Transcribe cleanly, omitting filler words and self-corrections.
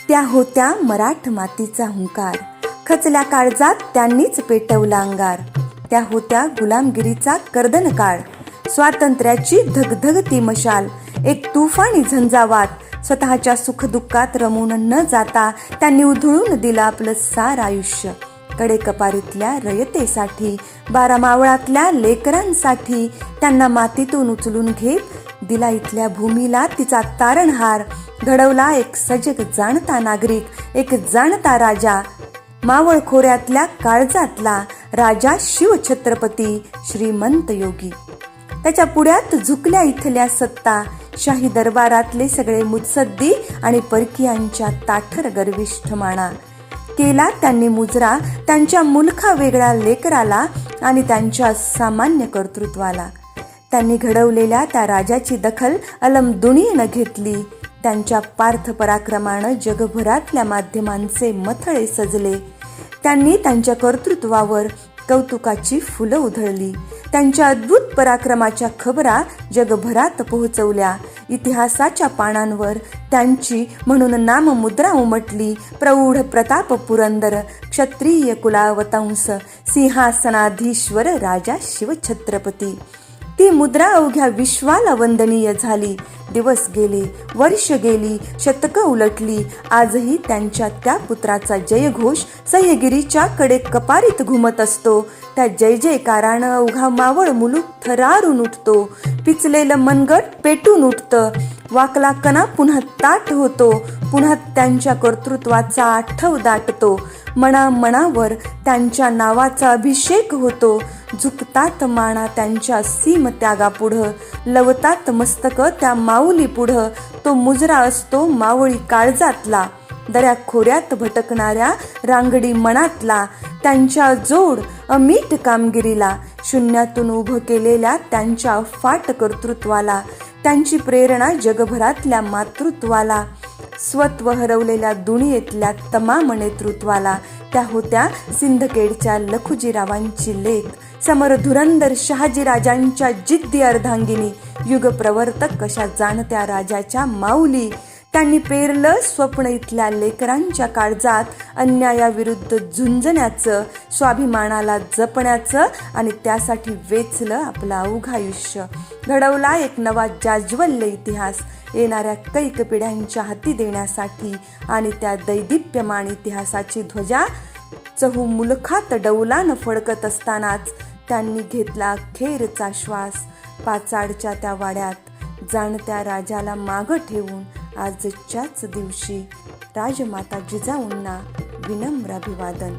त्या होत्या मराठ मातीचा हुंकार, खचल्या काळजात त्यांनीच पेटवला अंगार. त्या होत्या गुलामगिरीचा कर्दनकाळ, स्वातंत्र्याची धगधगती मशाल. एक तुफानी झंझावात, स्वतःच्या सुखदुःखात रमून न जाता त्यांनी उधळून दिलं आपलं सार आयुष्य. कडेकपारीतल्या रयतेसाठी, 12 मावळातल्या लेकरांसाठी त्यांना मातीतून उचलून घेत दिला इथल्या भूमीला तिचा तारणहार. घडवला एक सजग जाणता नागरिक, एक जाणता राजा. मावळ खोऱ्यातल्या काळजातला राजा शिवछत्रपती श्रीमंत योगी. त्याच्या पुढ्यात झुकल्या इथल्या सत्ता, शाही दरबारातले सगळे मुत्सद्दी आणि परकीयांच्या ताठर गर्विष्ठ माना. केला त्यांनी मुजरा त्यांच्या मुलखा वेगळ्या लेकराला आणि त्यांच्या सामान्य कर्तृत्वाला. त्यांनी घडवलेल्या त्या राजाची दखल अलम दुनियेनं घेतली. त्यांच्या पार्थ पराक्रमानं जगभरातल्या माध्यमांचे मथळे सजले. त्यांनी त्यांच्या कर्तृत्वावर कौतुकाची फुलं उधळली. त्यांच्या अद्भुत पराक्रमाच्या खबरा जगभरात पोहोचवल्या. इतिहासाच्या पानांवर त्यांची म्हणून नाममुद्रा उमटली. प्रौढ प्रताप पुरंदर, क्षत्रिय कुलावतंस, सिंहासनाधीश्वर राजा शिवछत्रपती. ती मुद्रा अवघ्या विश्वाला वंदनीय झाली. दिवस गेले, वर्ष गेली, शतकं उलटली. आजही त्यांच्या त्या पुत्राचा जयघोष सह्यागिरीच्या कडे कपारीत घुमत असतो. त्या जय जयकारानं अवघा मावळ मुलूक थरारून उठतो. पिचलेलं मनगट पेटून उठतं. वाकला कणा पुन्हा ताठ होतो. पुन्हा त्यांच्या कर्तृत्वाचा आठव दाटतो. मनामनावर त्यांच्या नावाचा अभिषेक होतो. झुकतात माना त्यांच्या सीम त्यागापुढं, लवतात मस्तक त्या माऊली पुढं. तो मुजरा असतो मावळी काळजातला, दऱ्या खोऱ्यात भटकणाऱ्या रांगडी मनातला. त्यांच्या जोड अमीट कामगिरीला, शून्यातून उभं केलेल्या त्यांच्या अफाट कर्तृत्वाला, त्यांची प्रेरणा जगभरातल्या मातृत्वाला, स्वत्व हरवलेल्या दुनियेतल्या तमाम नेतृत्वाला. त्या होत्या सिंदखेडच्या लखुजीरावांची लेक, समर धुरंदर शहाजीराजांच्या जिद्दी अर्धांगिनी, युगप्रवर्तक कशा जाणत्या राजाच्या माऊली. त्यांनी पेरलं स्वप्न इथल्या लेकरांच्या काळजात, अन्यायाविरुद्ध झुंजण्याचं, स्वाभिमानाला जपण्याचं आणि त्यासाठी वेचलं आपलं अवघं आयुष्य. घडवला एक नवा जाज्वल्य इतिहास येणाऱ्या कैक पिढ्यांच्या हाती देण्यासाठी. आणि त्या दैदिप्यमान इतिहासाची ध्वजा चहू मुलखात डौलानं फडकत असतानाच त्यांनी घेतला अखेरचा श्वास. पाचाडच्या त्या वाड्यात जाणत्या राजाला मागं ठेवून आजच्याच दिवशी राजमाता जिजाऊंना विनम्र अभिवादन.